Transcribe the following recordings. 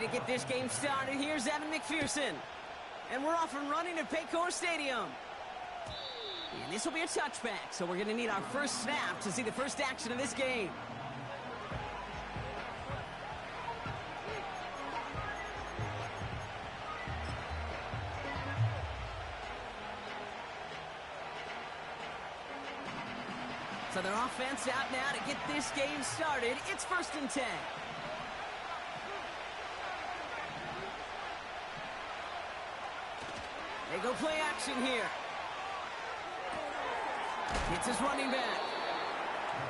to get this game started. Here's Evan McPherson. And we're off and running at Paycor Stadium. And this will be a touchback, so we're going to need our first snap to see the first action of this game. So their offense out now to get this game started. It's 1st and 10. They go play action here. It's his running back.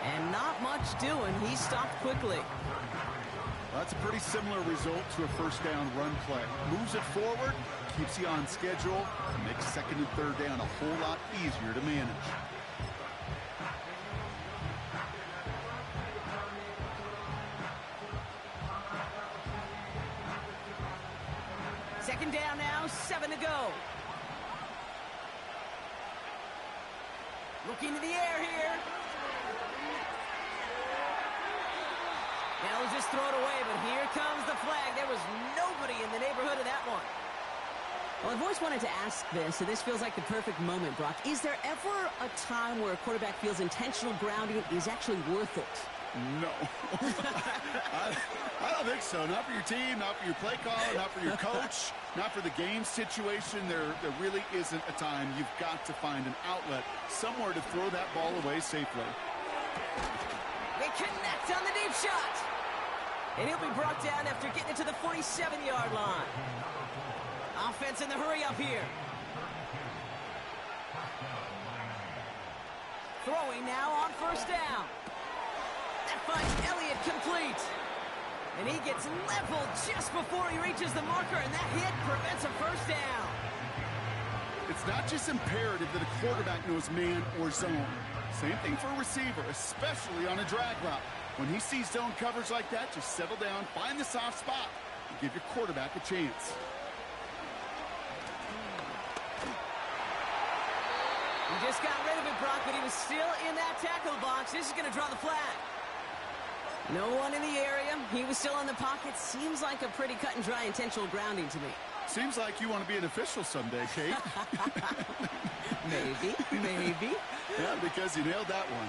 And not much doing. He stopped quickly. Well, that's a pretty similar result to a first down run play. Moves it forward, keeps you on schedule, and makes 2nd and 3rd down a whole lot easier to manage. Second down now, 7 to go. Looking to the air here. Now he'll just throw it away, but here comes the flag. There was nobody in the neighborhood of that one. Well, I've always wanted to ask this, and this feels like the perfect moment, Brock. Is there ever a time where a quarterback feels intentional grounding is actually worth it? No. I don't think so. Not for your team, not for your play caller, not for your coach, not for the game situation. There really isn't a time. You've got to find an outlet, somewhere to throw that ball away safely. They connect on the deep shot. And he'll be brought down after getting it to the 47-yard line. Offense in the hurry up here. Throwing now on 1st down. That finds Elliott complete. And he gets leveled just before he reaches the marker, and that hit prevents a 1st down. It's not just imperative that a quarterback knows man or zone. Same thing for a receiver, especially on a drag route. When he sees zone coverage like that, just settle down, find the soft spot, and give your quarterback a chance. He just got rid of it, Brock, but he was still in that tackle box. This is going to draw the flag. No one in the area. He was still in the pocket. Seems like a pretty cut-and-dry intentional grounding to me. Seems like you want to be an official someday, Kate. Maybe. Yeah, because you nailed that one.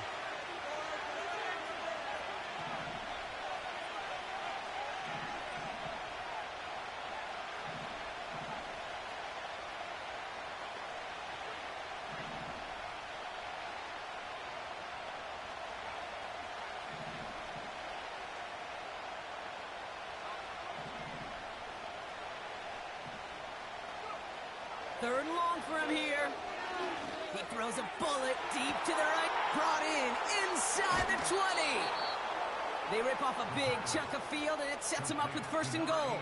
Third and long for him here. He throws a bullet deep to the right. Brought in inside the 20. They rip off a big chunk of field, and it sets him up with 1st and goal.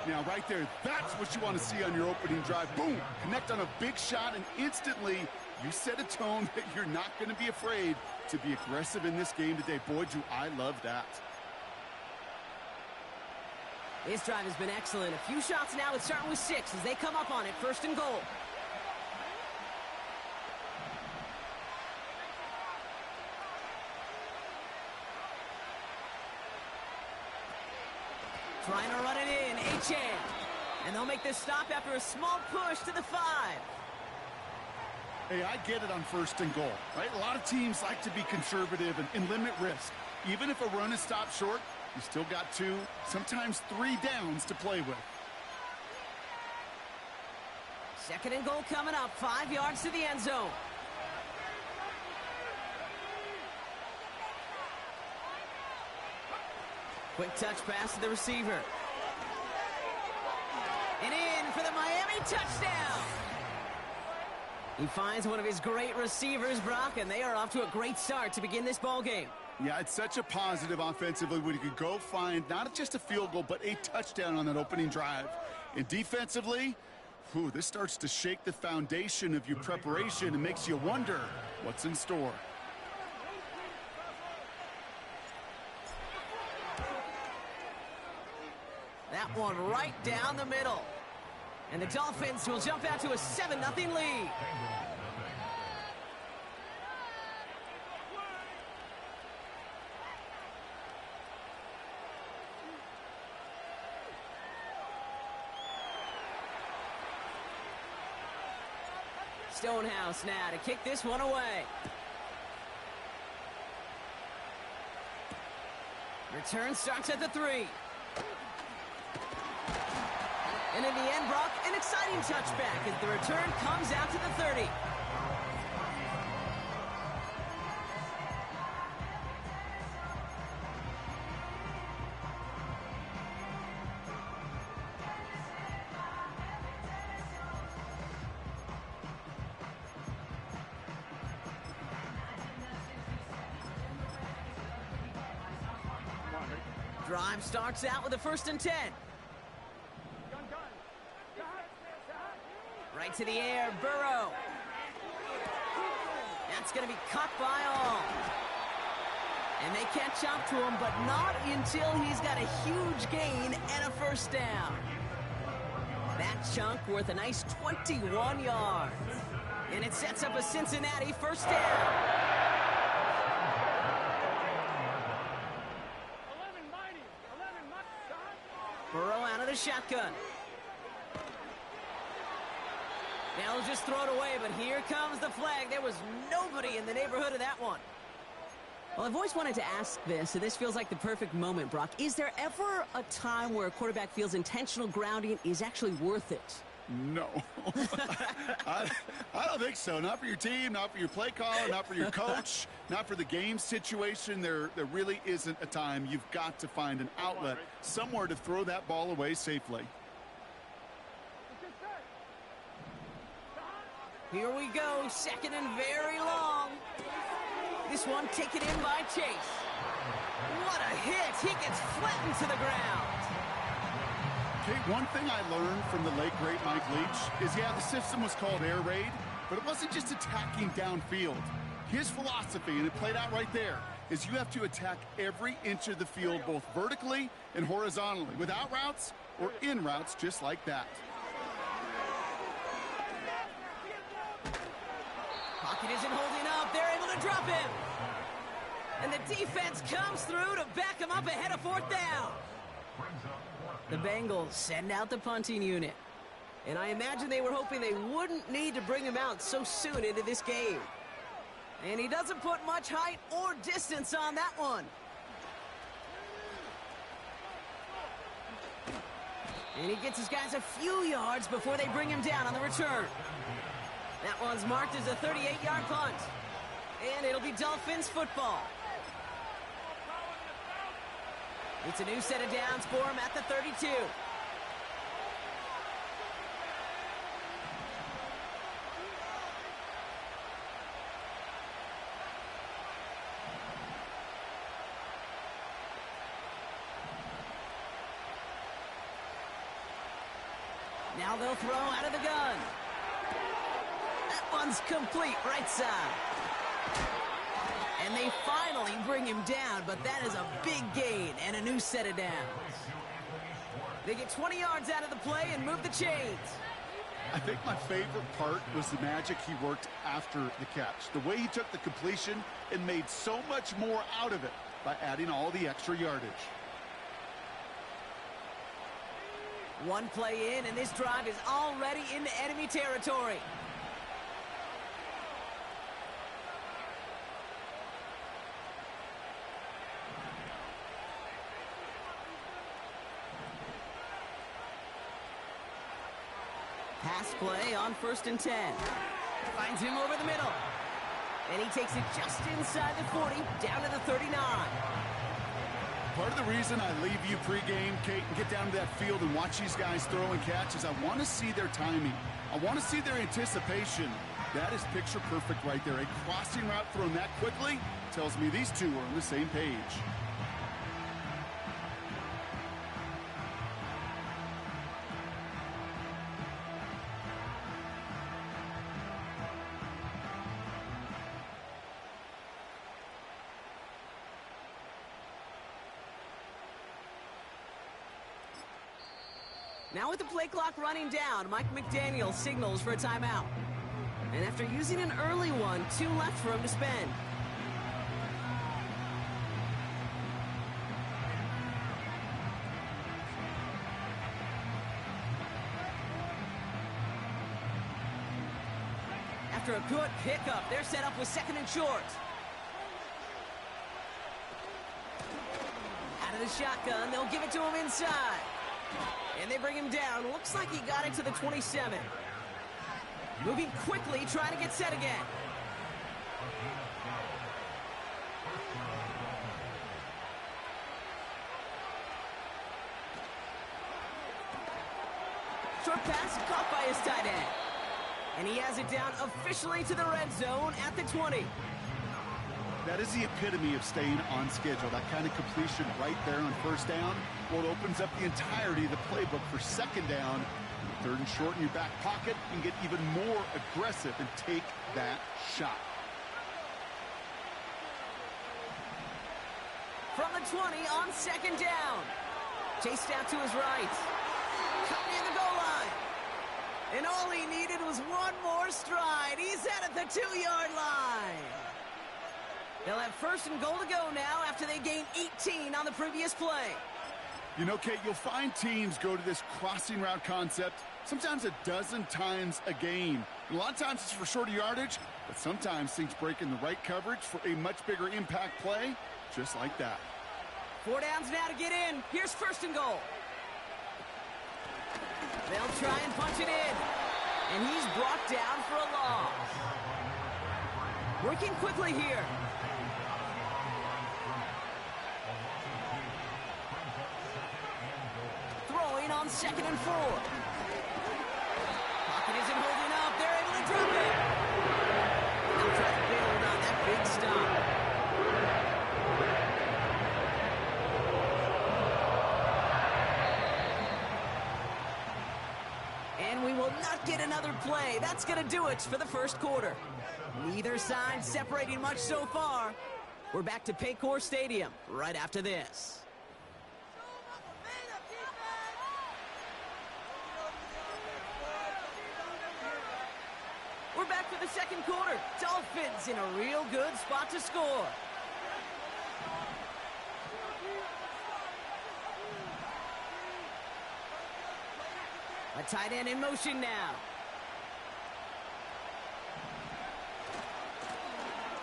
Now, right there, that's what you want to see on your opening drive. Boom! Connect on a big shot, and instantly you set a tone that you're not going to be afraid to be aggressive in this game today. Boy, do I love that. His drive has been excellent. A few shots now. It's starting with 6 as they come up on it. 1st and goal. Trying to run it in. Achane. And they'll make this stop after a small push to the 5. Hey, I get it on 1st and goal, right? A lot of teams like to be conservative and limit risk. Even if a run is stopped short, you still got 2, sometimes 3 downs to play with. 2nd and goal coming up. 5 yards to the end zone. Quick touch pass to the receiver. And in for the Miami touchdown. He finds one of his great receivers, Brock, and they are off to a great start to begin this ball game. Yeah, it's such a positive offensively when you can go find not just a field goal, but a touchdown on that opening drive. And defensively, this starts to shake the foundation of your preparation and makes you wonder what's in store. That one right down the middle. And the Dolphins will jump out to a 7-0 lead. Stonehouse now to kick this one away. Return starts at the 3. And in the end, Brock, an exciting touchback as the return comes out to the 30. Drive starts out with a 1st and 10. Right to the air, Burrow. That's going to be caught by all. And they catch up to him, but not until he's got a huge gain and a 1st down. That chunk worth a nice 21 yards. And it sets up a Cincinnati 1st down. Burrow out of the shotgun. Now he'll just throw it away, but here comes the flag. There was nobody in the neighborhood of that one. Well, I've always wanted to ask this, and this feels like the perfect moment, Brock. Is there ever a time where a quarterback feels intentional grounding is actually worth it? No. I don't think so. Not for your team, not for your play caller, not for your coach, not for the game situation. There really isn't a time. You've got to find an outlet, somewhere to throw that ball away safely. Here we go, 2nd and very long. This one taken in by Chase. What a hit. He gets flattened to the ground. Okay, one thing I learned from the late, great Mike Leach is, yeah, the system was called air raid, but it wasn't just attacking downfield. His philosophy, and it played out right there, is you have to attack every inch of the field, both vertically and horizontally, without routes or in routes just like that. Pocket isn't holding up. They're able to drop him. And the defense comes through to back him up ahead of 4th down. The Bengals send out the punting unit. And I imagine they were hoping they wouldn't need to bring him out so soon into this game. And he doesn't put much height or distance on that one. And he gets his guys a few yards before they bring him down on the return. That one's marked as a 38-yard punt. And it'll be Dolphins football. It's a new set of downs for him at the 32. Now they'll throw out of the gun. That one's complete right side. And they finally bring him down, but that is a big gain and a new set of downs. They get 20 yards out of the play and move the chains. I think my favorite part was the magic he worked after the catch. The way he took the completion and made so much more out of it by adding all the extra yardage. One play in, and this drive is already into enemy territory. Pass play on 1st and 10. Finds him over the middle. And he takes it just inside the 40, down to the 39. Part of the reason I leave you pregame, Kate, and get down to that field and watch these guys throw and catch is I want to see their timing. I want to see their anticipation. That is picture perfect right there. A crossing route thrown that quickly tells me these two are on the same page. Now with the play clock running down, Mike McDaniel signals for a timeout. And after using an early one, 2 left for him to spend. after a good pickup. They're set up with second and short. Out of the shotgun, they'll give it to him inside. And they bring him down. Looks like he got it to the 27. Moving quickly, trying to get set again. Short pass caught by his tight end. And he has it down officially to the red zone at the 20. That is the epitome of staying on schedule. That kind of completion right there on first down. Well, it opens up the entirety of the playbook for second down. Third and short in your back pocket. You can get even more aggressive and take that shot. From the 20 on second down. Chased out to his right. Coming in the goal line. And all he needed was one more stride. He's at the 2-yard line. They'll have first and goal to go now after they gain 18 on the previous play. You know, Kate, you'll find teams go to this crossing route concept sometimes a dozen times a game. And a lot of times it's for shorter yardage, but sometimes things break in the right coverage for a much bigger impact play, just like that. 4 downs now to get in. Here's first and goal. They'll try and punch it in. And he's brought down for a loss. Working quickly here. Throwing on second and 4. Pocket isn't holding up. They're able to drop it. They'll try to build on that big stop. And we will not get another play. That's going to do it for the first quarter. Neither side separating much so far. We're back to Paycor Stadium right after this. We're back for the second quarter. Dolphins in a real good spot to score. A tight end in motion now.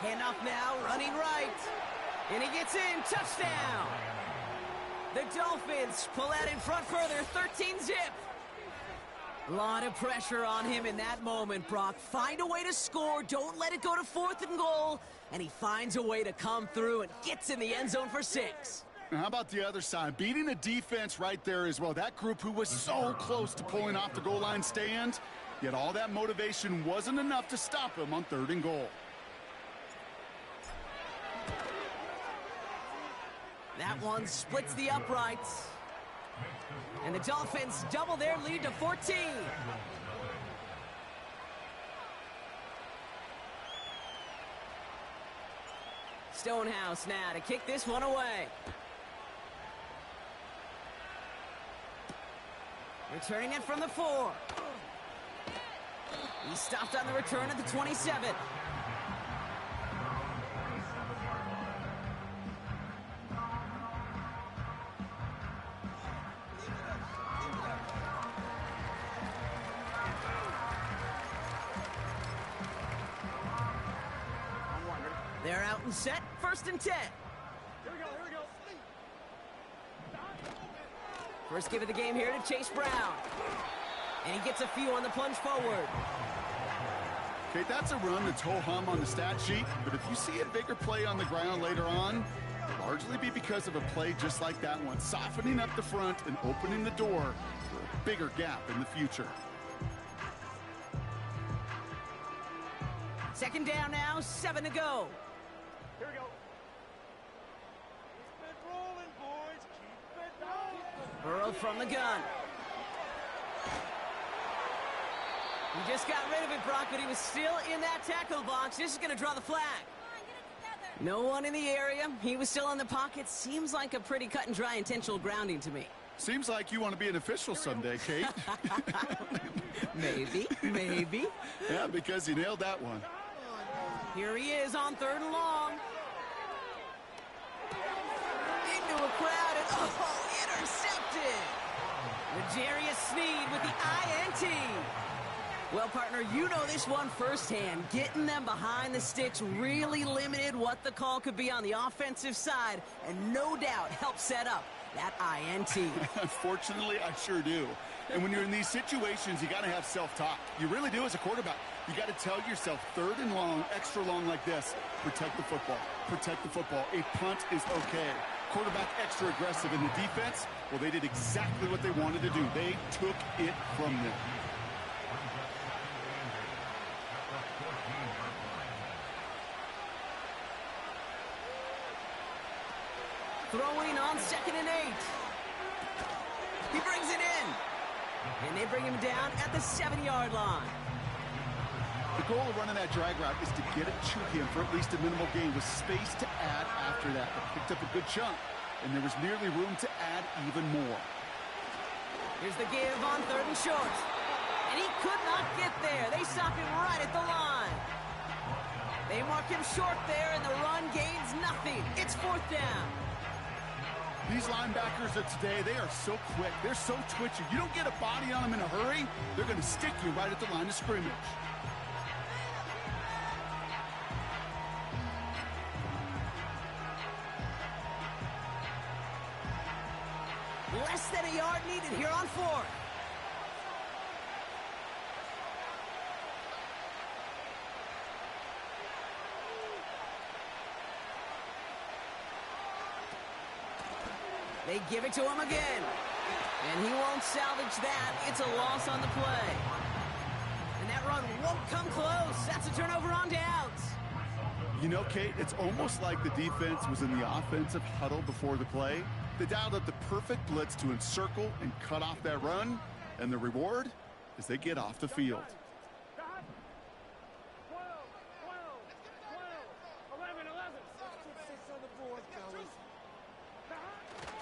Handoff now, running right. And he gets in, touchdown. The Dolphins pull out in front further, 13-zip. A lot of pressure on him in that moment, Brock. Find a way to score, don't let it go to fourth and goal. And he finds a way to come through and gets in the end zone for 6. And how about the other side? Beating the defense right there as well. That group who was so close to pulling off the goal line stand, yet all that motivation wasn't enough to stop him on third and goal. That one splits the uprights. And the Dolphins double their lead to 14. Stonehouse now to kick this one away. Returning it from the 4. He stopped on the return at the 27. They're out and set, first and 10. Here we go, here we go. First give of the game here to Chase Brown. And he gets a few on the plunge forward. Okay, that's a run that's ho-hum on the stat sheet, but if you see a bigger play on the ground later on, largely be because of a play just like that one, softening up the front and opening the door for a bigger gap in the future. Second down now, 7 to go. Here we go. Keep it rolling, boys. Keep it rolling. Burrow from the gun. He just got rid of it, Brock, but he was still in that tackle box. This is going to draw the flag. No one in the area. He was still in the pocket. Seems like a pretty cut and dry intentional grounding to me. Seems like you want to be an official someday, Kate. Maybe, maybe. Yeah, because you nailed that one. Here he is on third and long. Into a crowd and, intercepted. L'Jarius Sneed with the INT. Well, partner, you know this one firsthand. Getting them behind the sticks really limited what the call could be on the offensive side, and no doubt helped set up that INT. Unfortunately, I sure do. And when you're in these situations, you got to have self-talk. You really do as a quarterback. You got to tell yourself, 3rd and long, extra long like this, protect the football. Protect the football. A punt is okay. Quarterback extra aggressive in the defense, well, they did exactly what they wanted to do. They took it from them. Throwing on 2nd and 8. He brings it in. And they bring him down at the 7-yard line. The goal of running that drag route is to get it to him for at least a minimal gain with space to add after that. They picked up a good chunk, and there was nearly room to add even more. Here's the give on 3rd and short. And he could not get there. They stop him right at the line. They mark him short there, and the run gains nothing. It's 4th down. These linebackers of today, they are so quick. They're so twitchy. You don't get a body on them in a hurry, they're going to stick you right at the line of scrimmage. Less than a yard needed here on 4th. They give it to him again. And he won't salvage that. It's a loss on the play. And that run won't come close. That's a turnover on downs. You know, Kate, it's almost like the defense was in the offensive huddle before the play. They dialed up the perfect blitz to encircle and cut off that run. And the reward is they get off the field.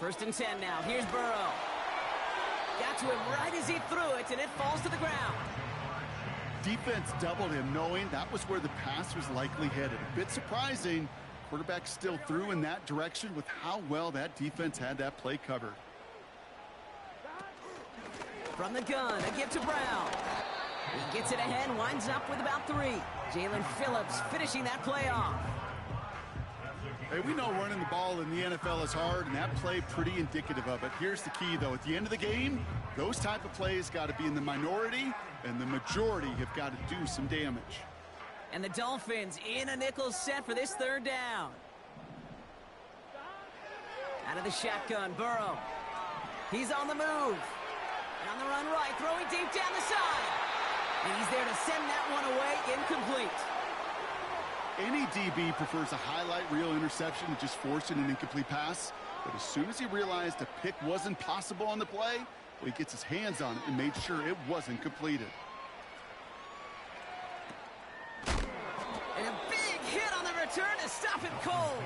1st and 10 now. Here's Burrow. Got to him right as he threw it, and it falls to the ground. Defense doubled him, knowing that was where the pass was likely headed. A bit surprising. Quarterback still threw in that direction with how well that defense had that play covered. From the gun, a give to Brown. He gets it ahead, winds up with about 3. Jalen Phillips finishing that play off. Hey, we know running the ball in the NFL is hard, and that play pretty indicative of it. Here's the key, though. At the end of the game, those type of plays got to be in the minority, and the majority have got to do some damage. And the Dolphins in a nickel set for this 3rd down. Out of the shotgun, Burrow. He's on the move. And on the run right, throwing deep down the side. And he's there to send that one away, incomplete. Any DB prefers a highlight reel interception to just forcing an incomplete pass. But as soon as he realized a pick wasn't possible on the play, well, he gets his hands on it and made sure it wasn't completed. And a big hit on the return to stop it cold.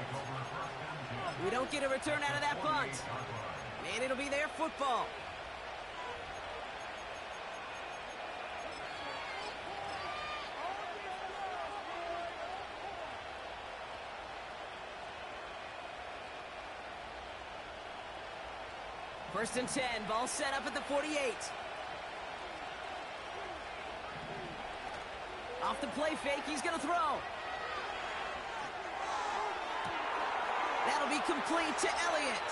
We don't get a return out of that punt. And it'll be their football. First and 10, ball set up at the 48. Off the play fake, he's going to throw. That'll be complete to Elliott.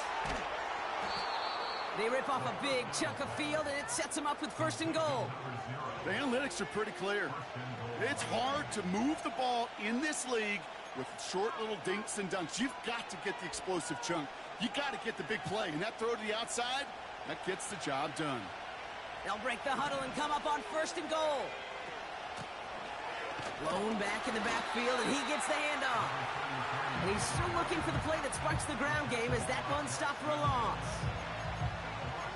They rip off a big chunk of field, and it sets them up with 1st and goal. The analytics are pretty clear. It's hard to move the ball in this league with short little dinks and dunks. You've got to get the explosive chunk. You got to get the big play, and that throw to the outside, that gets the job done. They'll break the huddle and come up on 1st and goal. Blown back in the backfield, and he gets the handoff. And he's still looking for the play that sparks the ground game as that one stopped for a loss.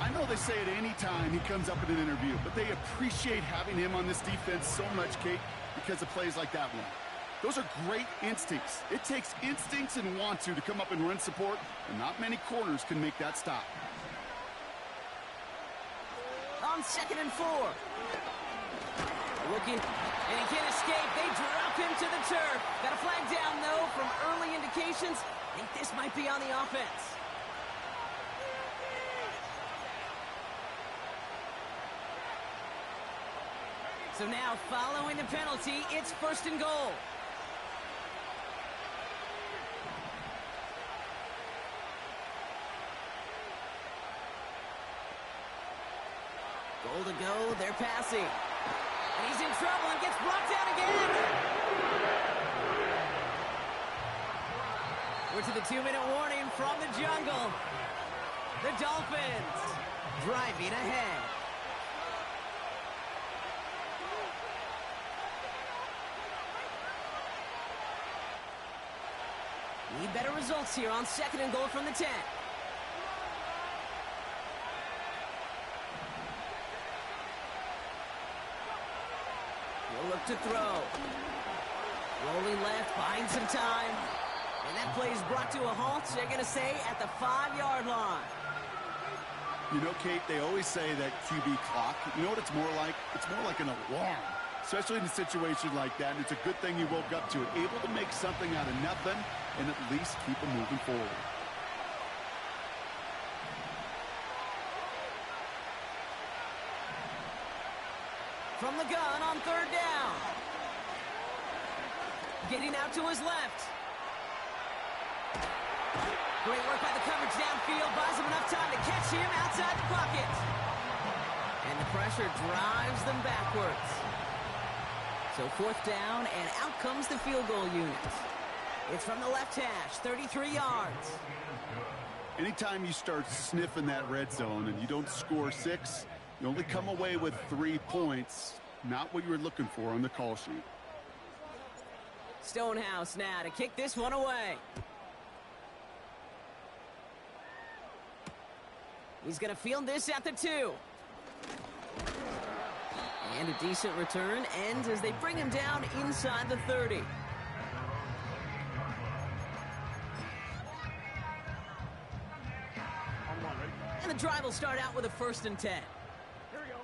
I know they say it any time he comes up in an interview, but they appreciate having him on this defense so much, Kate, because of plays like that one. Those are great instincts. It takes instincts and want to come up and run support, and not many corners can make that stop. On 2nd and 4. Looking, and he can't escape. They drop him to the turf. Got a flag down, though, from early indications. I think this might be on the offense. So now, following the penalty, it's first and goal. Goal to go, they're passing. And he's in trouble and gets brought down again. We're to the 2-minute warning from the jungle. The Dolphins driving ahead. Need better results here on second and goal from the 10. He'll look to throw. Rolling left, buying some time. And that play is brought to a halt, they're going to say, at the 5-yard line. You know, Kate, they always say that QB clock, you know what it's more like? It's more like an alarm, especially in a situation like that. And it's a good thing you woke up to it, able to make something out of nothing and at least keep it moving forward. From the gun on third down. Getting out to his left. Great work by the coverage downfield. Buys him enough time to catch him outside the pocket. And the pressure drives them backwards. So fourth down, and out comes the field goal unit. It's from the left hash, 33 yards. Anytime you start sniffing that red zone and you don't score 6, you only come away with 3 points. Not what you were looking for on the call sheet. Stonehouse now to kick this one away. He's going to field this at the 2. And a decent return ends as they bring him down inside the 30. And the drive will start out with a 1st and 10. Here we go.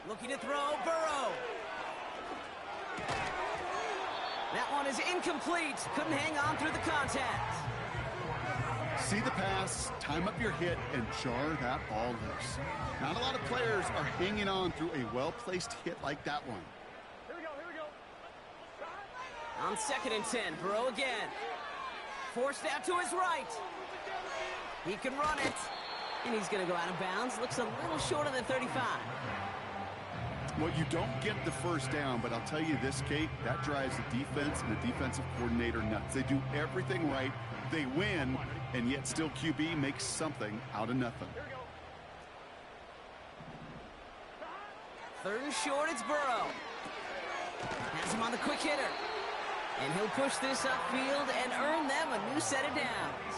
Looking to throw, Burrow. That one is incomplete. Couldn't hang on through the contact. See the pass, time up your hit, and jar that ball loose. Not a lot of players are hanging on through a well-placed hit like that one. Here we go, here we go. On 2nd and 10, Burrow again. Forced out to his right. He can run it. And he's going to go out of bounds. Looks a little short of the 35. Well, you don't get the first down, but I'll tell you this, Kate, that drives the defense and the defensive coordinator nuts. They do everything right. They win, and yet still QB makes something out of nothing. Third and short, it's Burrow. Has him on the quick hitter. And he'll push this upfield and earn them a new set of downs.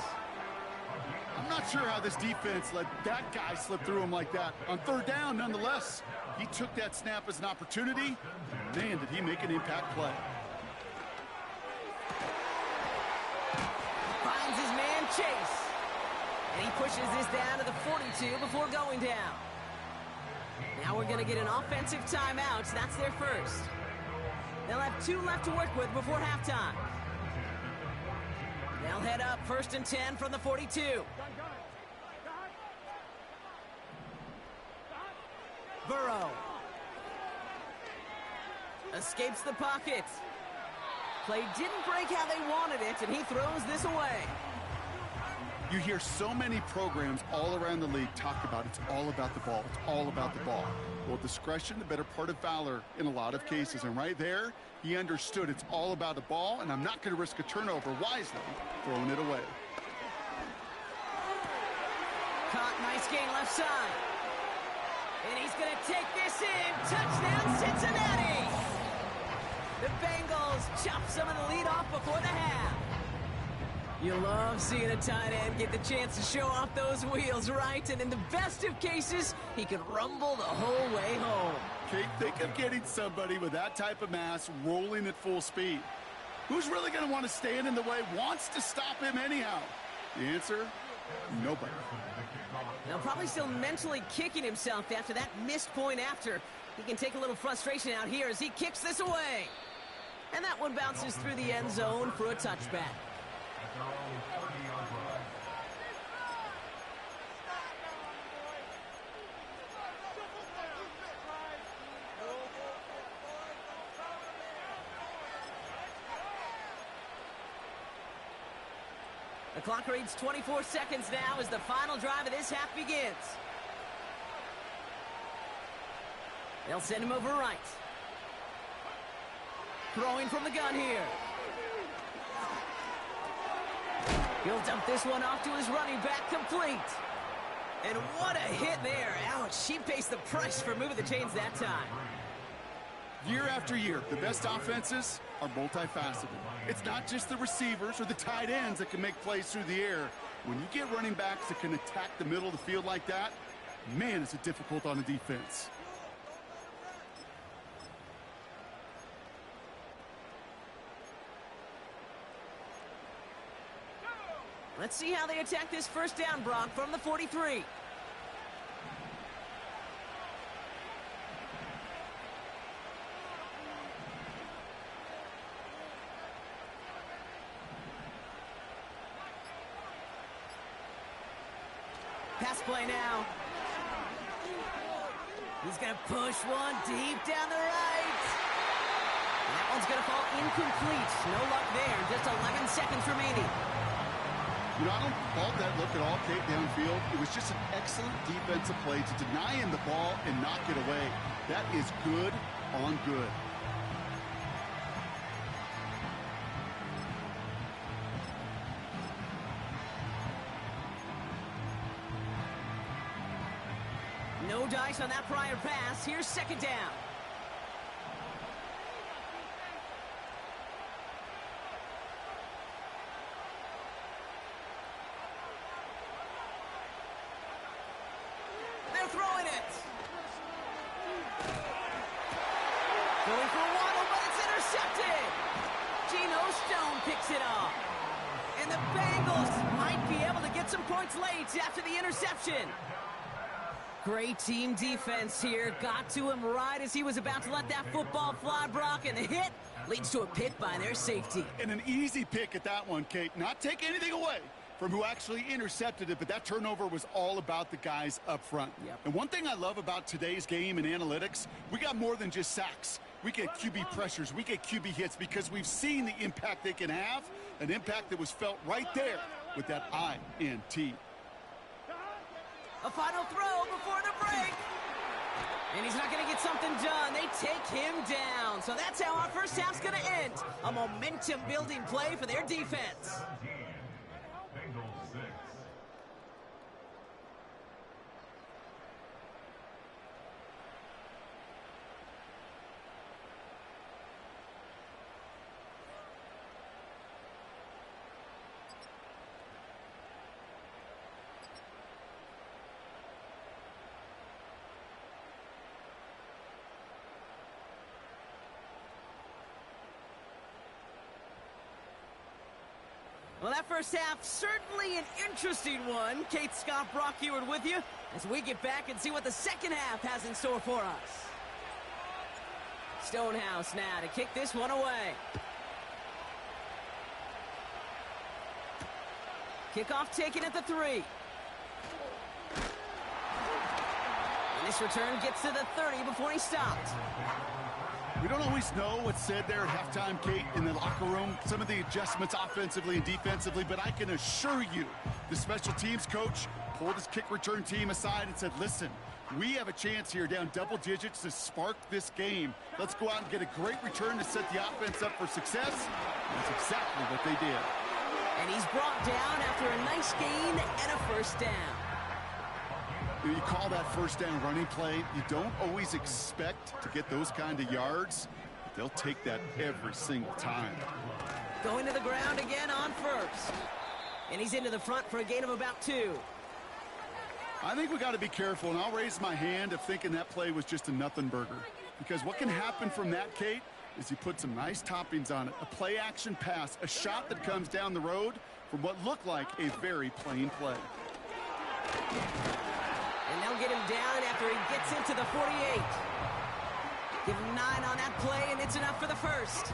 I'm not sure how this defense let that guy slip through him like that. On third down, nonetheless, he took that snap as an opportunity. Man, did he make an impact play. Finds his man Chase. And he pushes this down to the 42 before going down. Now we're going to get an offensive timeout. That's their first. They'll have 2 left to work with before halftime. They'll head up 1st and 10 from the 42. Burrow. Escapes the pocket. Play didn't break how they wanted it, and he throws this away. You hear so many programs all around the league talk about it's all about the ball. It's all about the ball. Well, discretion, the better part of valor in a lot of cases. And right there, he understood it's all about the ball, and I'm not going to risk a turnover wisely, throwing it away. Caught, nice gain left side. And he's going to take this in. Touchdown, Cincinnati! The Bengals chop some of the lead off before the half. You love seeing a tight end get the chance to show off those wheels, right? And in the best of cases, he could rumble the whole way home. Kate, think of getting somebody with that type of mass rolling at full speed. Who's really going to want to stand in the way, wants to stop him anyhow? The answer, nobody. Now probably still mentally kicking himself after that missed point after. He can take a little frustration out here as he kicks this away. And that one bounces through the end zone for a touchback. The clock reads 24 seconds now as the final drive of this half begins. They'll send him over right. Throwing from the gun here. He'll dump this one off to his running back, complete. And what a hit there. Ouch, she pays the price for moving the chains that time. Year after year, the best offenses are multifaceted. It's not just the receivers or the tight ends that can make plays through the air. When you get running backs that can attack the middle of the field like that, man, is it difficult on the defense. Let's see how they attack this first down, Brock, from the 43. Pass play now. He's going to push one deep down the right. And that one's going to fall incomplete. No luck there. Just 11 seconds remaining. You know, I don't fault that look at all, Kate, downfield. It was just an excellent defensive play to deny him the ball and knock it away. That is good on good. No dice on that prior pass. Here's second down. They're throwing it. Going for a waddle, but it's intercepted. Geno Stone picks it off. And the Bengals might be able to get some points late after the interception. Great team defense here. Got to him right as he was about to let that football fly, Brock, and the hit leads to a pick by their safety. And an easy pick at that one, Kate. Not taking anything away from who actually intercepted it, but that turnover was all about the guys up front. Yep. And one thing I love about today's game and analytics, we got more than just sacks. We get QB pressures, we get QB hits because we've seen the impact they can have, an impact that was felt right there with that INT. A final throw before the break. And he's not going to get something done. They take him down. So that's how our first half's going to end. A momentum-building play for their defense. Well, that first half, certainly an interesting one. Kate, Scott, Brock Eward with you as we get back and see what the second half has in store for us. Stonehouse now to kick this one away. Kickoff taken at the 3. And this return gets to the 30 before he stopped. We don't always know what's said there at halftime, Kate, in the locker room. Some of the adjustments offensively and defensively, but I can assure you the special teams coach pulled his kick return team aside and said, listen, we have a chance here down double digits to spark this game. Let's go out and get a great return to set the offense up for success. And that's exactly what they did. And he's brought down after a nice gain and a first down. You call that first down running play. You don't always expect to get those kind of yards, but they'll take that every single time. Going to the ground again on first. And he's into the front for a gain of about 2. I think we got to be careful, and I'll raise my hand if thinking that play was just a nothing burger. Because what can happen from that, Kate, is you put some nice toppings on it. A play action pass, a shot that comes down the road from what looked like a very plain play. And they'll get him down after he gets into the 48. Give him 9 on that play, and it's enough for the first.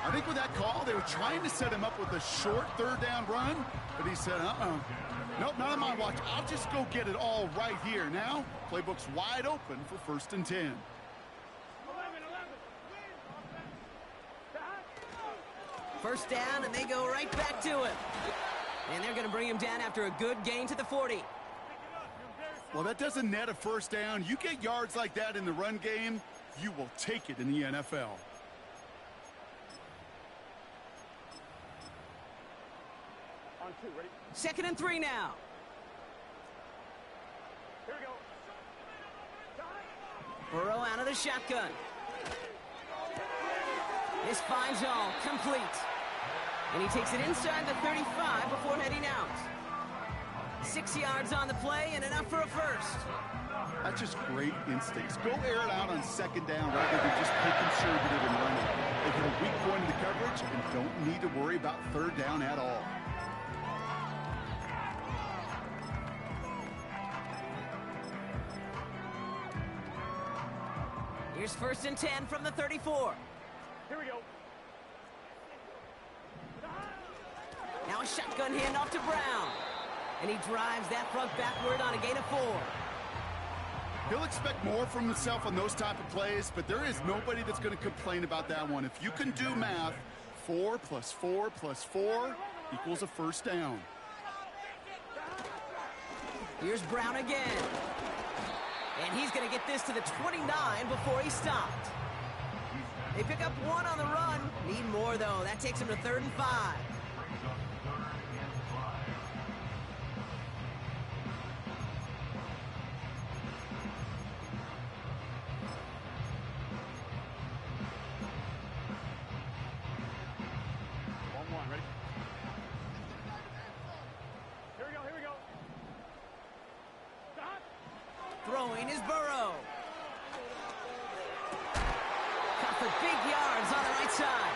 I think with that call, they were trying to set him up with a short third down run, but he said, nope, not on my watch. I'll just go get it all right here. Now, playbook's wide open for 1st and 10. First down, and they go right back to it. And they're going to bring him down after a good gain to the 40. Well, that doesn't net a first down. You get yards like that in the run game, you will take it in the NFL. On 2, ready? 2nd and 3 now. Here we go. Burrow out of the shotgun. This finds all complete. And he takes it inside the 35 before heading out. 6 yards on the play and enough for a first. That's just great instincts. Go air it out on 2nd down rather than just play conservative and run it. They get a weak point in the coverage and don't need to worry about 3rd down at all. Here's 1st and 10 from the 34. Here we go. Now a shotgun handoff to Brown. And he drives that front backward on a gain of 4. He'll expect more from himself on those type of plays, but there is nobody that's going to complain about that one. If you can do math, 4 plus 4 plus 4 equals a first down. Here's Brown again. And he's going to get this to the 29 before he stopped. They pick up 1 on the run. Need more, though. That takes him to 3rd and 5. Ready? Here we go, here we go. Stop. Throwing is Burrow. Caught for big yards on the right side.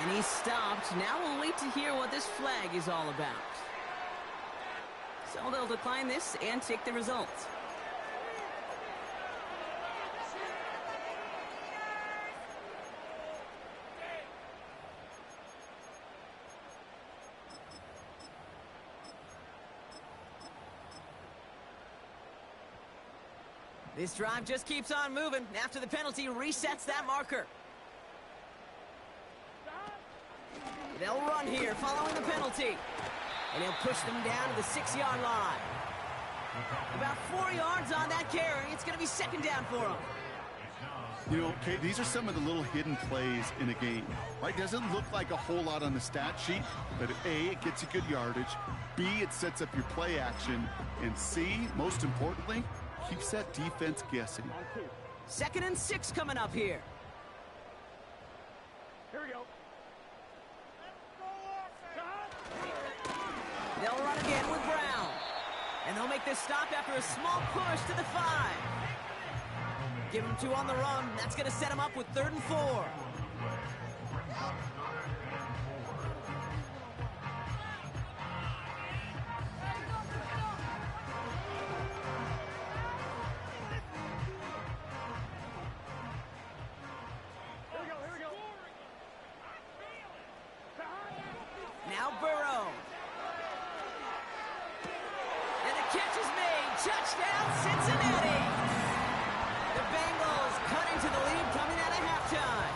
And he stopped. Now we'll wait to hear what this flag is all about. So they'll decline this and take the result. This drive just keeps on moving. After the penalty, resets that marker. They'll run here following the penalty. And he'll push them down to the 6-yard line. About 4 yards on that carry. It's going to be 2nd down for him. You know, okay, these are some of the little hidden plays in a game. Right? Doesn't look like a whole lot on the stat sheet, but A, it gets you good yardage. B, it sets up your play action. And C, most importantly, keeps that defense guessing. 2nd and 6 coming up here. Here we go. They'll run again with Brown. And they'll make this stop after a small push to the 5. Give him 2 on the run. That's going to set him up with 3rd and 4. Now Burrow. And the catch is made. Touchdown, Cincinnati. The Bengals cutting to the lead coming out of halftime.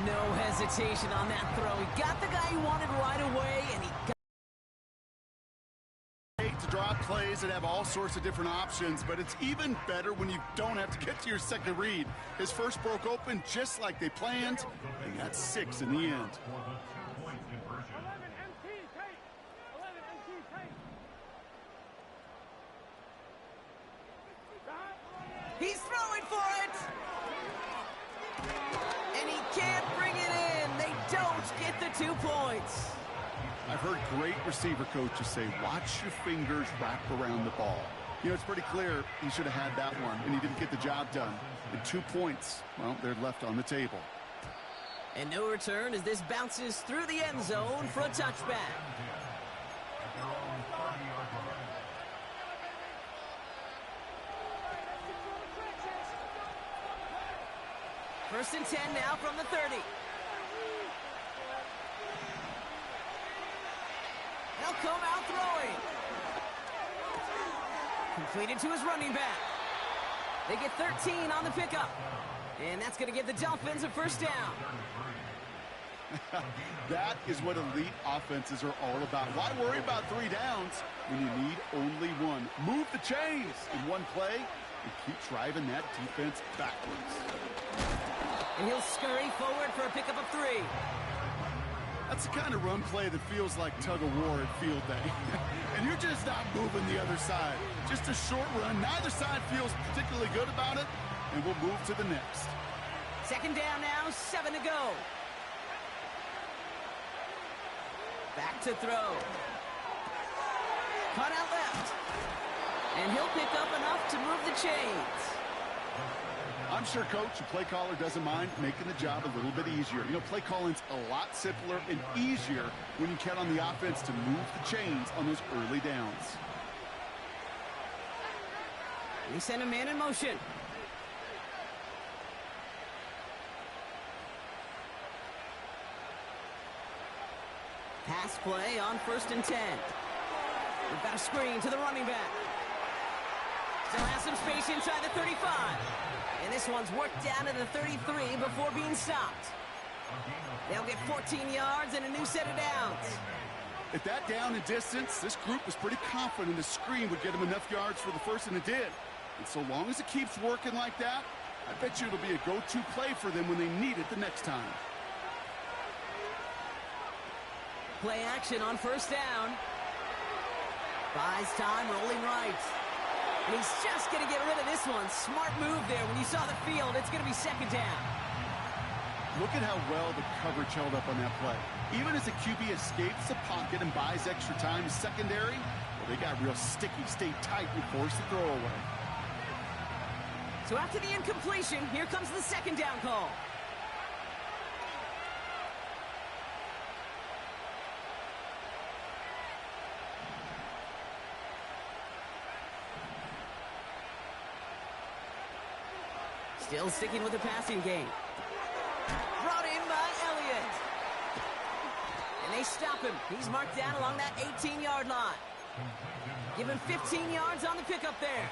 No hesitation on that throw. He got the guy he wanted right away, and he got To drop plays that have all sorts of different options, but it's even better when you don't have to get to your second read. His first broke open just like they planned, and that's 6 in the end. 11 MT tape. 11 MT tape. He's throwing for it. And he can't bring it in. They don't get the 2 points. I've heard great receiver coaches say, watch your fingers wrap around the ball. You know, it's pretty clear he should have had that one, and he didn't get the job done. And 2 points, well, they're left on the table. And no return as this bounces through the end zone for a touchback. First and 10 now from the 30. They'll come out throwing. Completed to his running back. They get 13 on the pickup. And that's going to give the Dolphins a first down. That is what elite offenses are all about. Why worry about 3 downs when you need only 1? Move the chains in one play and keep driving that defense backwards. And he'll scurry forward for a pickup of 3. That's the kind of run play that feels like tug-of-war at field day. And you're just not moving the other side. Just a short run. Neither side feels particularly good about it, and we'll move to the next. Second down now, 7 to go. Back to throw. Cut out left. And he'll pick up enough to move the chains. I'm sure Coach, the play caller, doesn't mind making the job a little bit easier. You know, play calling's a lot simpler and easier when you count on the offense to move the chains on those early downs. He sent a man in motion. Pass play on 1st and 10. We've got a screen to the running back. Still has some space inside the 35. And this one's worked down to the 33 before being stopped. They'll get 14 yards and a new set of downs. At that down and distance, this group was pretty confident the screen would get them enough yards for the first, and it did. And so long as it keeps working like that, I bet you it'll be a go-to play for them when they need it the next time. Play action on 1st down. Buys time, rolling right. And he's just going to get rid of this one. Smart move there. When you saw the field, it's going to be 2nd down. Look at how well the coverage held up on that play. Even as the QB escapes the pocket and buys extra time secondary, well, they got real sticky, stayed tight, and forced the throw away. So after the incompletion, here comes the 2nd down call. Still sticking with the passing game. Brought in by Elliott. And they stop him. He's marked down along that 18-yard line. Give him 15 yards on the pickup there.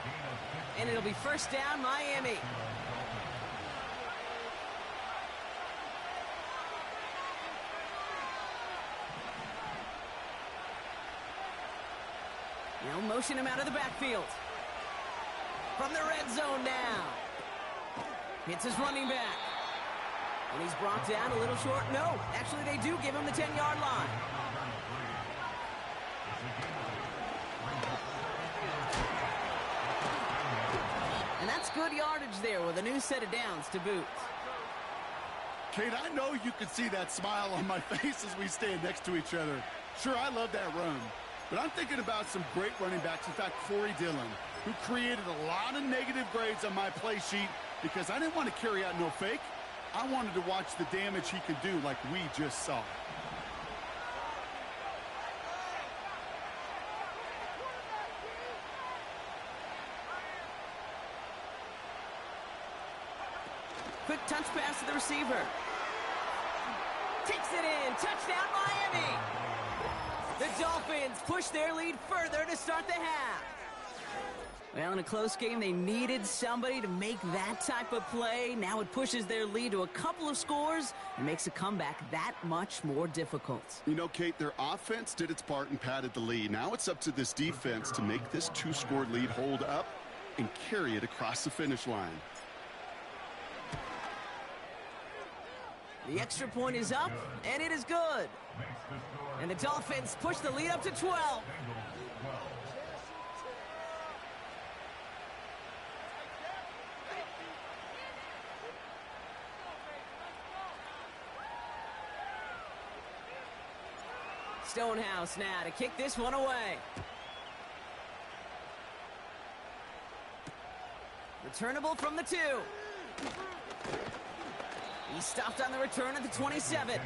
And it'll be 1st down, Miami. They'll motion him out of the backfield. From the red zone now. Hits his running back. And he's brought down a little short. No, actually they do give him the 10-yard line. And that's good yardage there with a new set of downs to boot. Kate, I know you can see that smile on my face as we stand next to each other. Sure, I love that run. But I'm thinking about some great running backs. In fact, Corey Dillon, who created a lot of negative grades on my play sheet because I didn't want to carry out no fake. I wanted to watch the damage he could do like we just saw. Quick touch pass to the receiver. Takes it in. Touchdown, Miami. The Dolphins push their lead further to start the half. Well, in a close game, they needed somebody to make that type of play. Now it pushes their lead to a couple of scores and makes a comeback that much more difficult. You know, Kate, their offense did its part and padded the lead. Now it's up to this defense to make this 2-score lead hold up and carry it across the finish line. The extra point is up, and it is good. And the Dolphins push the lead up to 12. Stonehouse now to kick this one away. Returnable from the 2. He stopped on the return at the 27.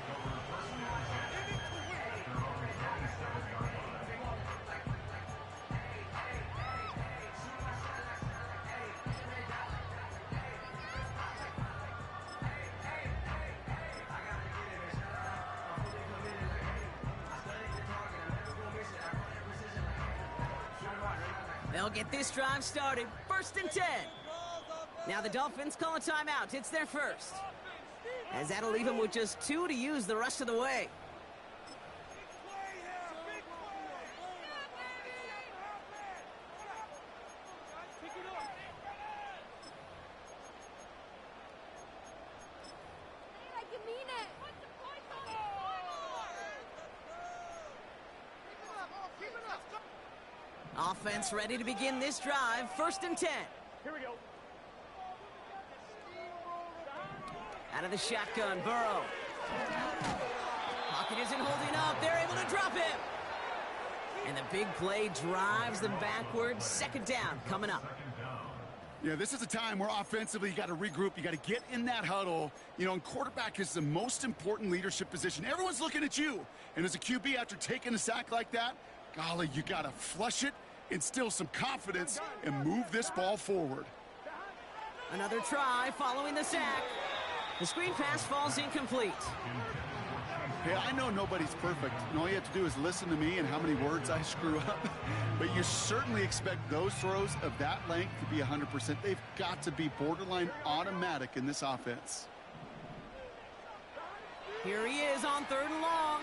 They'll get this drive started. 1st and 10. Now the Dolphins call a timeout. It's their first. as that'll leave him with just 2 to use the rest of the way. Offense ready to begin this drive. 1st and 10. Here we go. Out of the shotgun, Burrow. Pocket isn't holding up. They're able to drop him. And the big play drives them backwards. 2nd down coming up. Yeah, this is a time where offensively you got to regroup. You got to get in that huddle. You know, and quarterback is the most important leadership position. Everyone's looking at you. And as a QB, after taking a sack like that, golly, you got to flush it, instill some confidence, and move this ball forward. Another try following the sack. The screen pass falls incomplete. Hey, I know nobody's perfect, and all you have to do is listen to me and how many words I screw up. But you certainly expect those throws of that length to be 100%. They've got to be borderline automatic in this offense. Here he is on 3rd and long.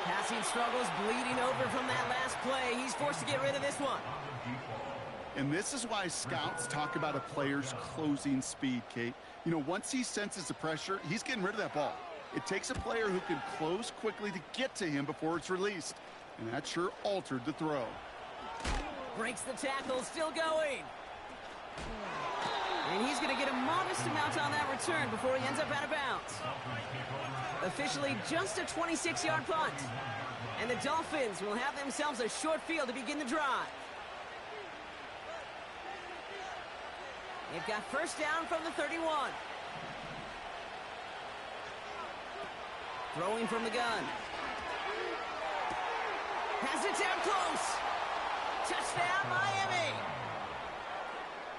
Passing struggles bleeding over from that last play. He's forced to get rid of this one. And this is why scouts talk about a player's closing speed, Kate. You know, once he senses the pressure, he's getting rid of that ball. It takes a player who can close quickly to get to him before it's released. And that sure altered the throw. Breaks the tackle, still going. And he's going to get a modest amount on that return before he ends up out of bounds. Officially just a 26-yard punt. And the Dolphins will have themselves a short field to begin the drive. They've got 1st down from the 31. Throwing from the gun. Has it down close. Touchdown, Miami.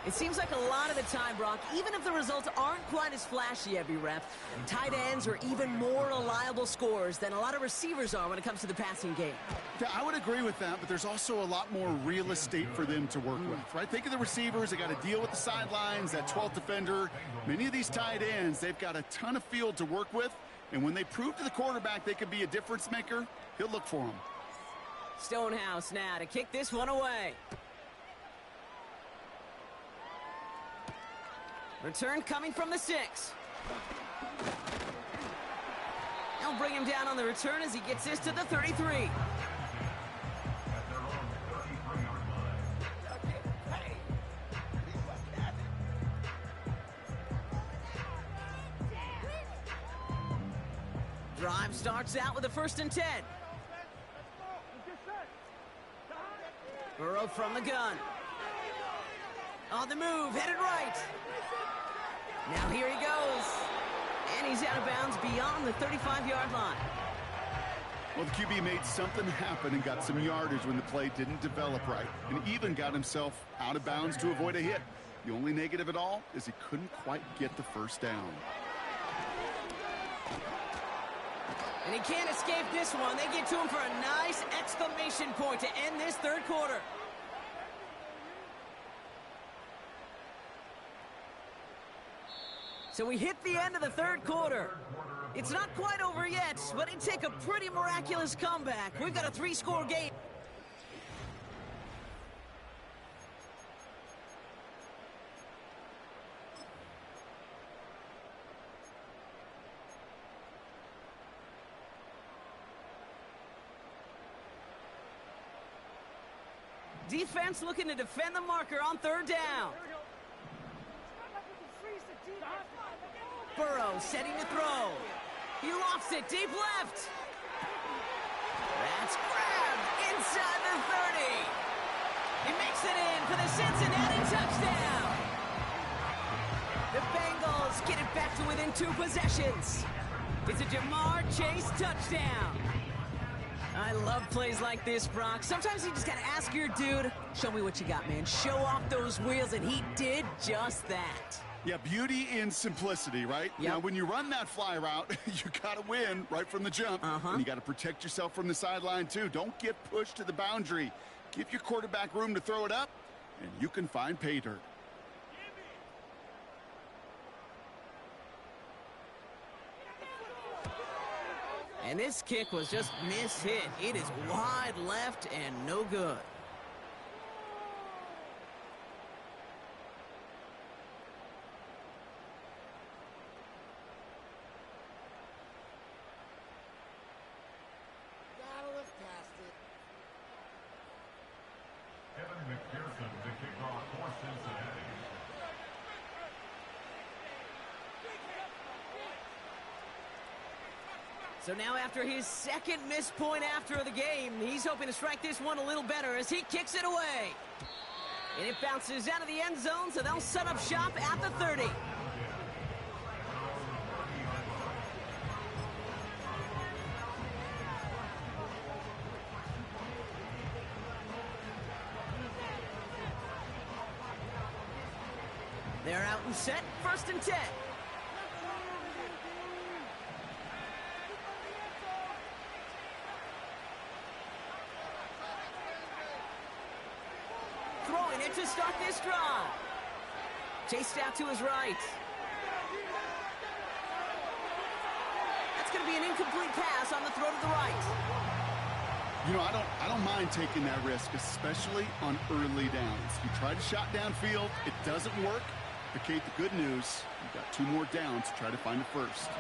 It seems like a lot of the time, Brock, even if the results aren't quite as flashy every rep, tight ends are even more reliable scorers than a lot of receivers are when it comes to the passing game. Yeah, I would agree with that, but there's also a lot more real estate for them to work with, right? Think of the receivers. They got to deal with the sidelines, that 12th defender. Many of these tight ends, they've got a ton of field to work with, and when they prove to the quarterback they can be a difference maker, he'll look for them. Stonehouse now to kick this one away. Return coming from the 6. They'll bring him down on the return as he gets this to the 33. Drive starts out with a 1st and 10. Burrow from the gun. On the move, headed right. Now here he goes. And he's out of bounds beyond the 35-yard line. Well, the QB made something happen and got some yardage when the play didn't develop right, and even got himself out of bounds to avoid a hit. The only negative at all is he couldn't quite get the 1st down. And he can't escape this one. They get to him for a nice exclamation point to end this 3rd quarter. So we hit the end of the 3rd quarter. It's not quite over yet, but it'd take a pretty miraculous comeback. We've got a 3-score game. Defense looking to defend the marker on 3rd down. Burrow setting to throw. He lofts it deep left. That's grabbed inside the 30. He makes it in for the Cincinnati touchdown. The Bengals get it back to within 2 possessions. It's a Jamar Chase touchdown. I love plays like this, Brock. Sometimes you just got to ask your dude, show me what you got, man. Show off those wheels, and he did just that. Yeah, beauty in simplicity, right? Yep. Now, when you run that fly route, you got to win right from the jump. And you got to protect yourself from the sideline, too. Don't get pushed to the boundary. Give your quarterback room to throw it up, and you can find pay dirt. And this kick was just mishit. It is wide left and no good. Gotta look past it. Evan McPherson to kick off for Cincinnati. So now after his second missed point after the game, he's hoping to strike this one a little better as he kicks it away. And it bounces out of the end zone, so they'll set up shop at the 30. They're out and set, 1st and 10. Throwing it to start this drive. Chased out to his right. That's going to be an incomplete pass on the throw to the right. You know, I don't mind taking that risk, especially on early downs. You try to shot downfield, it doesn't work. But Kate, the good news, you've got 2 more downs to try to find the first.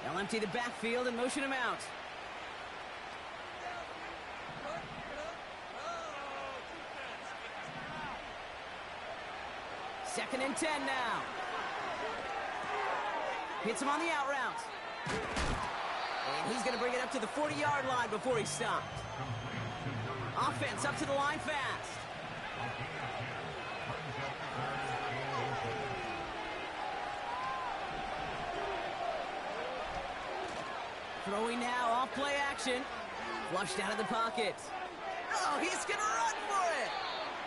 They'll empty the backfield and motion him out. Second and 10 now. Hits him on the out route. And he's going to bring it up to the 40-yard line before he stopped. Offense up to the line fast. Throwing now, off play action. Flushed out of the pocket. Oh, he's going to run for it.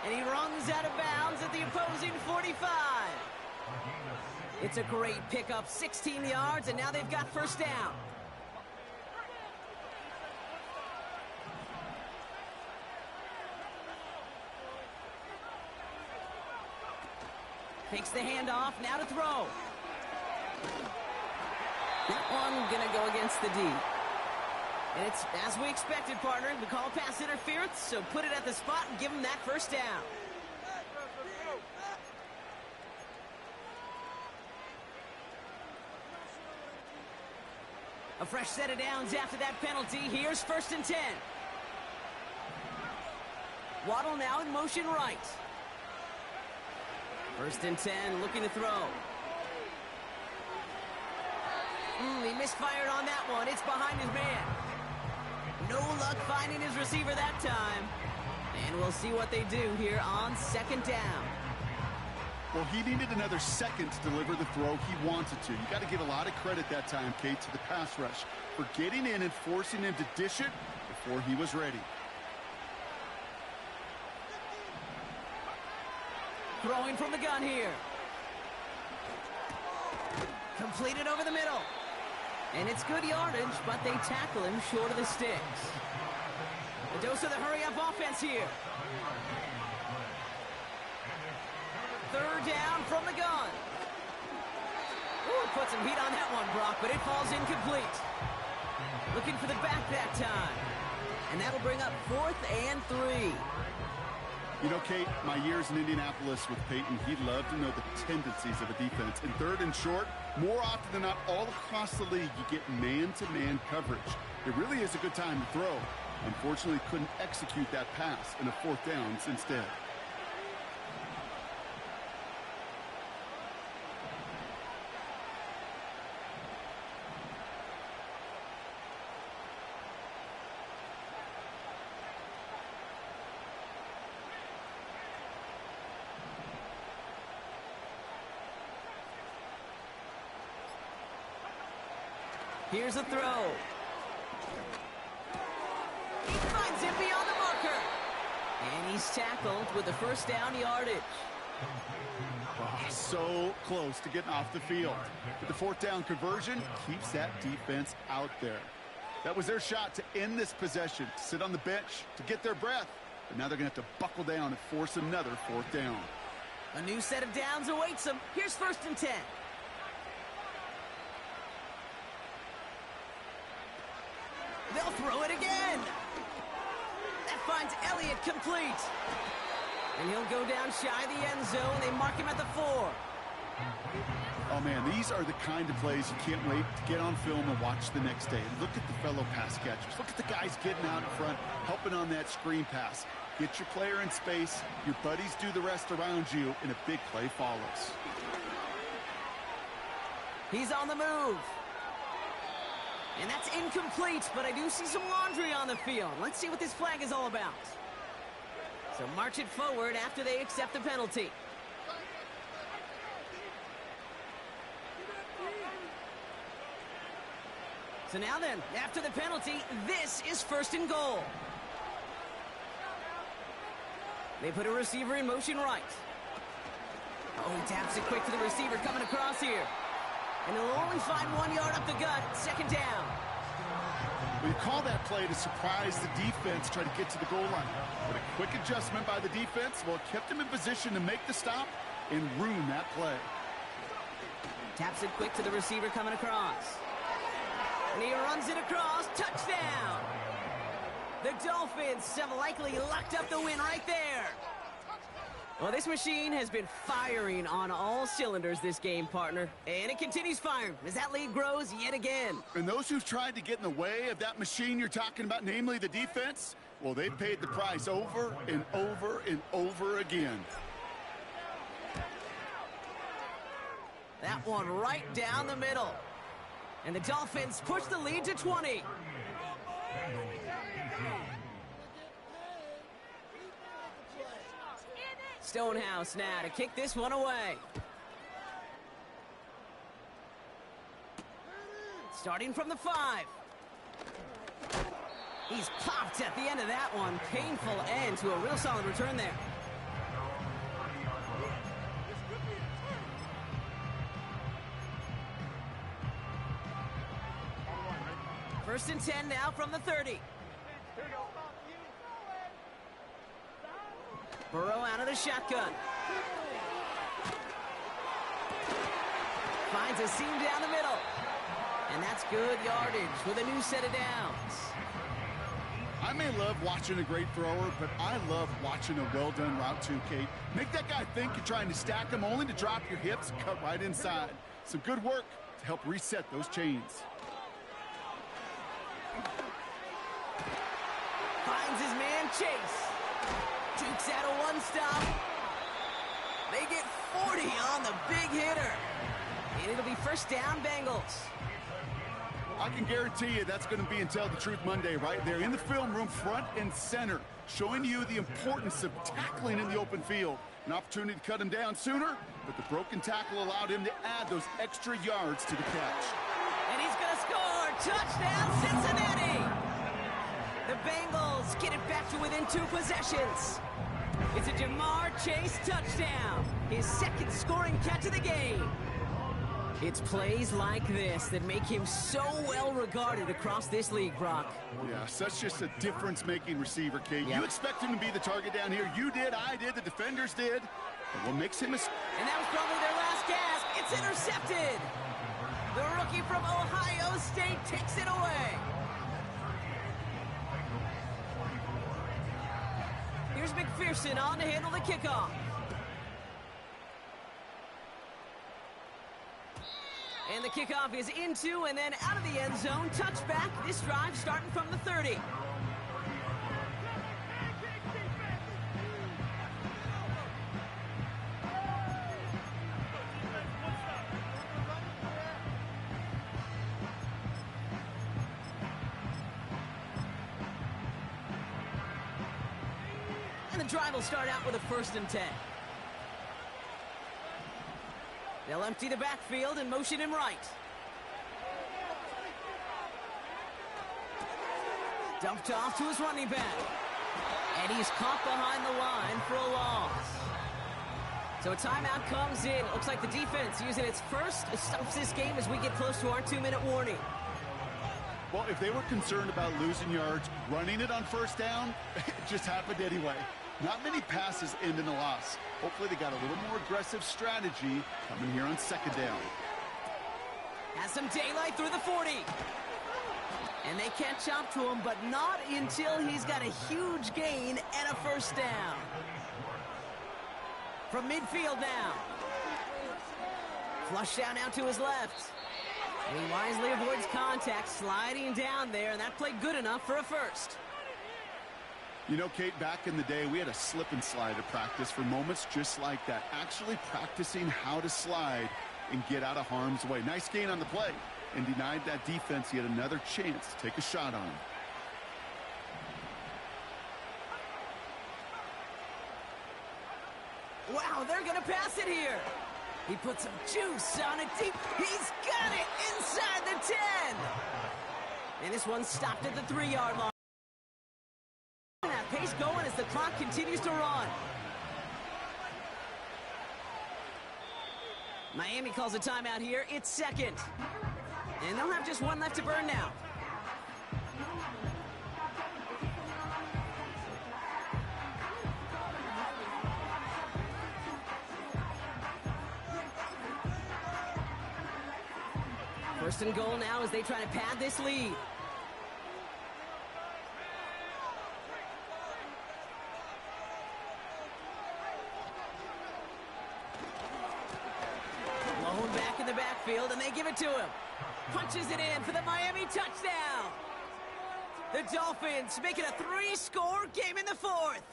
And he runs out of bounds at the opposing 45. It's a great pickup, 16 yards, and now they've got first down. Takes the handoff, now to throw. That one gonna go against the D. And it's as we expected, partner. We call pass interference, so put it at the spot and give him that first down. A fresh set of downs after that penalty. Here's 1st and 10. Waddle now in motion right. 1st and 10, looking to throw. He misfired on that one. It's behind his man. No luck finding his receiver that time. And we'll see what they do here on 2nd down. Well, he needed another second to deliver the throw he wanted to. You got to give a lot of credit that time, Kate, to the pass rush for getting in and forcing him to dish it before he was ready. Throwing from the gun here. Completed over the middle. And it's good yardage, but they tackle him short of the sticks. A dose of the hurry-up offense here. 3rd down from the gun. Ooh, put some heat on that one, Brock, but it falls incomplete. Looking for the back that time. And that'll bring up 4th and 3. You know, Kate, my years in Indianapolis with Peyton, he loved to know the tendencies of a defense. In 3rd and short, more often than not, all across the league, you get man-to-man coverage. It really is a good time to throw. Unfortunately, couldn't execute that pass in a 4th downs instead. Here's a throw. He finds him beyond the marker. And he's tackled with the first down yardage. Oh, so close to getting off the field. But the 4th down conversion keeps that defense out there. That was their shot to end this possession, to sit on the bench, to get their breath. But now they're going to have to buckle down and force another 4th down. A new set of downs awaits them. Here's 1st and 10. They'll throw it again. That finds Elliott complete. And he'll go down shy of the end zone. They mark him at the 4. Oh, man, these are the kind of plays you can't wait to get on film and watch the next day. Look at the fellow pass catchers. Look at the guys getting out in front, helping on that screen pass. Get your player in space, your buddies do the rest around you, and a big play follows. He's on the move. And that's incomplete, but I do see some laundry on the field. Let's see what this flag is all about. So march it forward after they accept the penalty. So now then, after the penalty, this is 1st and goal. They put a receiver in motion right. Oh, he taps it quick to the receiver coming across here. And he'll only find 1 yard up the gut, 2nd down. We call that play to surprise the defense, try to get to the goal line. But a quick adjustment by the defense, well, it kept him in position to make the stop and ruin that play. Taps it quick to the receiver coming across. And he runs it across. Touchdown! The Dolphins have likely locked up the win right there. Well, this machine has been firing on all cylinders this game, partner. And it continues firing as that lead grows yet again. And those who've tried to get in the way of that machine you're talking about, namely the defense, well, they've paid the price over and over and over again. That one right down the middle. And the Dolphins push the lead to 20. Stonehouse now to kick this one away. Starting from the 5. He's popped at the end of that one. Painful end to a real solid return there. First and 10 now from the 30. Burrow out of the shotgun. Finds a seam down the middle. And that's good yardage with a new set of downs. I may love watching a great thrower, but I love watching a well-done route too, Kate. Make that guy think you're trying to stack him only to drop your hips and cut right inside. Some good work to help reset those chains. Finds his man Chase. Jukes out a one-stop. They get 40 on the big hitter. And it'll be first down, Bengals. I can guarantee you that's going to be in Tell the Truth Monday right there in the film room, front and center, showing you the importance of tackling in the open field. An opportunity to cut him down sooner, but the broken tackle allowed him to add those extra yards to the catch. And he's going to score. Touchdown, Cincinnati. The Bengals get it back to within 2 possessions. It's a Jamar Chase touchdown, his second scoring catch of the game. It's plays like this that make him so well regarded across this league, Brock. Yeah, such just a difference-making receiver, Kate. Yep. You expect him to be the target down here. You did, I did, the defenders did. But what makes him a... And that was probably their last gasp. It's intercepted. The rookie from Ohio State takes it away. Here's McPherson on to handle the kickoff. And the kickoff is into and then out of the end zone. Touchback. This drive starting from the 30. And the drive will start out with a 1st and 10. They'll empty the backfield and motion him right. Dumped off to his running back. And he's caught behind the line for a loss. So a timeout comes in. It looks like the defense using its first stops this game as we get close to our 2-minute warning. Well, if they were concerned about losing yards, running it on 1st down, it just happened anyway. Not many passes end in a loss. Hopefully they got a little more aggressive strategy coming here on 2nd down. Has some daylight through the 40. And they catch up to him, but not until he's got a huge gain and a first down. From midfield now. Flush down out to his left. And he wisely avoids contact, sliding down there, and that played good enough for a first. You know, Kate, back in the day, we had a slip and slide at practice for moments just like that. Actually practicing how to slide and get out of harm's way. Nice gain on the play, and denied that defense yet another chance to take a shot on him. Wow, they're going to pass it here. He put some juice on it deep. He's got it inside the 10. And this one stopped at the 3-yard line. That pace going as the clock continues to run. Miami calls a timeout here. It's second. And they'll have just one left to burn now. First and goal now as they try to pad this lead. Blown back in the backfield, and they give it to him. Punches it in for the Miami touchdown. The Dolphins make it a 3-score game in the fourth.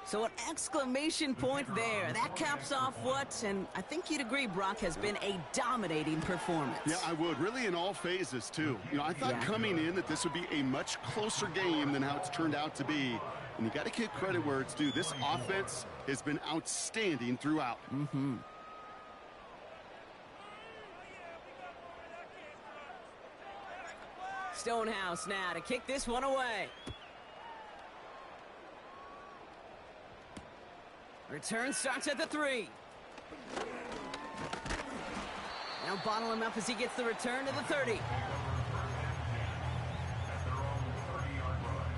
So an exclamation point there. That caps off what, and I think you'd agree, Brock, has been a dominating performance. Yeah, I would. Really in all phases, too. You know, I thought coming in that this would be a much closer game than how it's turned out to be. And you got to give credit where it's due. This offense has been outstanding throughout. Stonehouse now to kick this one away. Return starts at the 3. Now bottle him up as he gets the return to the 30. At their own 30-yard line.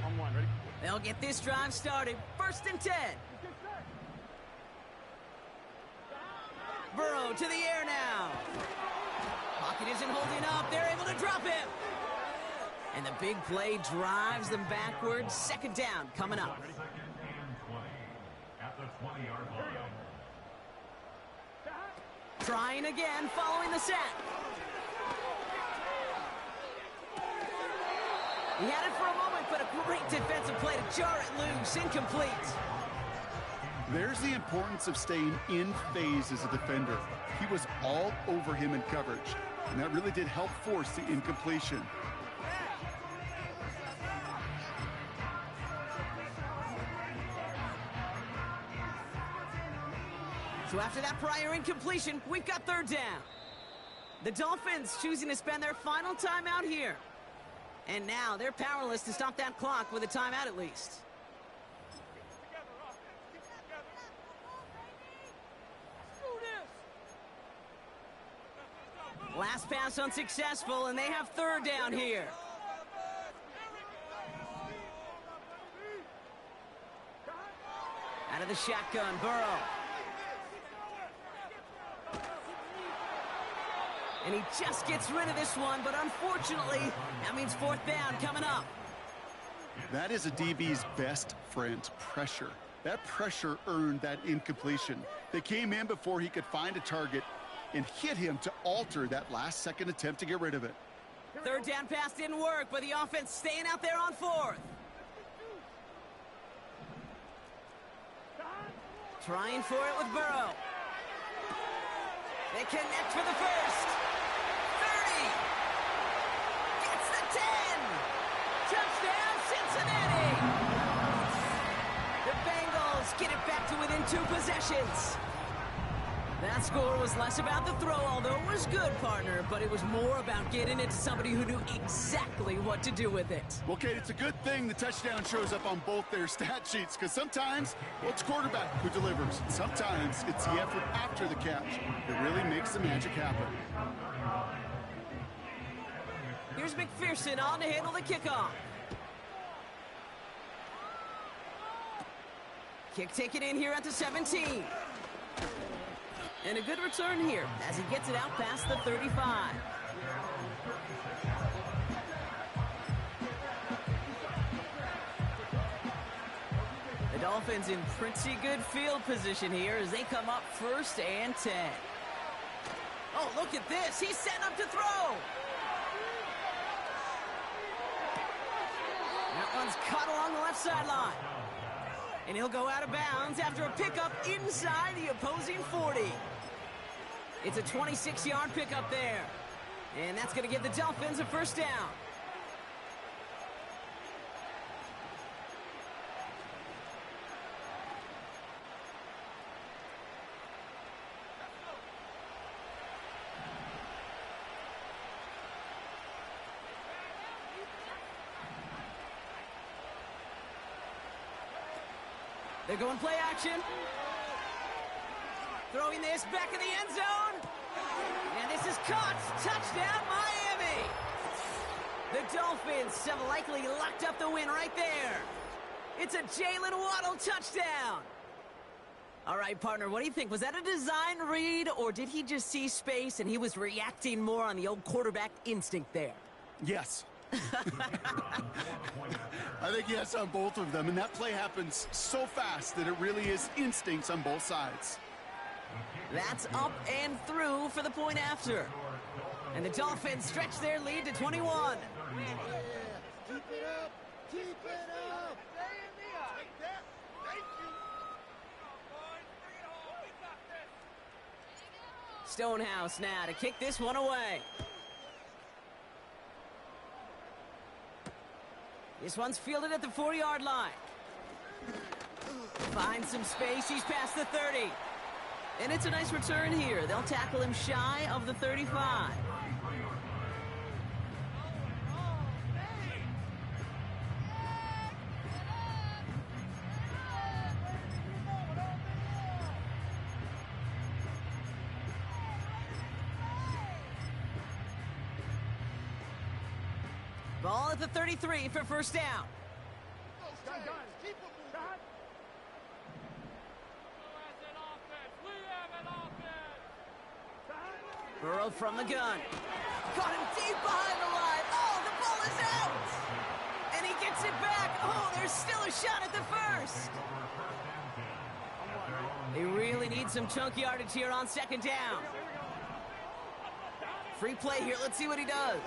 On one, ready? They'll get this drive started. First and 10. Burrow to the air now. Pocket isn't holding up. They're able to drop him. And the big play drives them backwards. Second down coming up. Second and 20 at the 20-yard line. Trying again following the sack. He had it for a moment, but a great defensive play to jar it loose. Incomplete. There's the importance of staying in phase as a defender. He was all over him in coverage, and that really did help force the incompletion. So after that prior incompletion, we've got third down. The Dolphins choosing to spend their final timeout here. And now they're powerless to stop that clock with a timeout at least. Last pass unsuccessful, and they have third down here. Out of the shotgun, Burrow. And he just gets rid of this one, but unfortunately, that means fourth down coming up. That is a DB's best friend, pressure. That pressure earned that incompletion. They came in before he could find a target and hit him to alter that last-second attempt to get rid of it. Third down pass didn't work, but the offense staying out there on fourth. Trying for it with Burrow. They connect for the first. 30. Gets the 10. Touchdown, Cincinnati. The Bengals get it back to within 2 possessions. That score was less about the throw, although it was good, partner, but it was more about getting it to somebody who knew exactly what to do with it. Well, Kate, it's a good thing the touchdown shows up on both their stat sheets, because sometimes, well, it's quarterback who delivers. Sometimes it's the effort after the catch that really makes the magic happen. Here's McPherson on to handle the kickoff. Kick taken in here at the 17. And a good return here as he gets it out past the 35. The Dolphins in pretty good field position here as they come up 1st and 10. Oh, look at this. He's setting up to throw. That one's caught along the left sideline. And he'll go out of bounds after a pickup inside the opposing 40. It's a 26-yard pickup there. And that's going to give the Dolphins a 1st down. They're going play action. Throwing this back in the end zone. And this is caught. Touchdown, Miami. The Dolphins have likely locked up the win right there. It's a Jalen Waddle touchdown. All right, partner, what do you think? Was that a design read, or did he just see space and he was reacting more on the old quarterback instinct there? Yes. I think yes on both of them, and that play happens so fast that it really is instincts on both sides. That's up and through for the point after. And the Dolphins stretch their lead to 21. Keep it up! Keep it up! Stay in the eye! Take that! Thank you! Stonehouse now to kick this one away. This one's fielded at the 4-yard line. Finds some space. He's past the 30. And it's a nice return here. They'll tackle him shy of the 35. Ball at the 33 for 1st down. Keep it moving! Burrow from the gun. Caught him deep behind the line. Oh, the ball is out! And he gets it back. Oh, there's still a shot at the 1st. They really need some chunk yardage here on 2nd down. Free play here. Let's see what he does.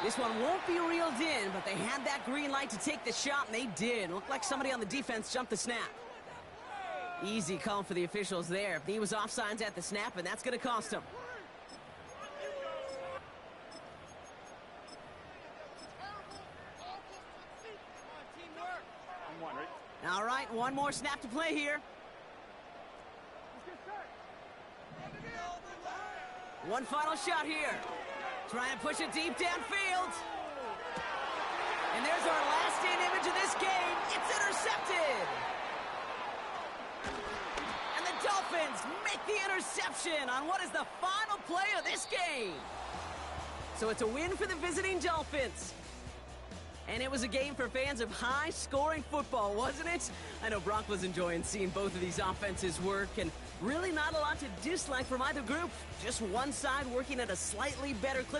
This one won't be reeled in, but they had that green light to take the shot, and they did. Looked like somebody on the defense jumped the snap. Easy call for the officials there. He was offsides at the snap, and that's going to cost him. All right, one more snap to play here. One final shot here. Trying to push it deep downfield. And there's our last-in image of this game. It's intercepted. And the Dolphins make the interception on what is the final play of this game. So it's a win for the visiting Dolphins. And it was a game for fans of high-scoring football, wasn't it? I know Brock was enjoying seeing both of these offenses work, and really not a lot to dislike from either group. Just one side working at a slightly better clip.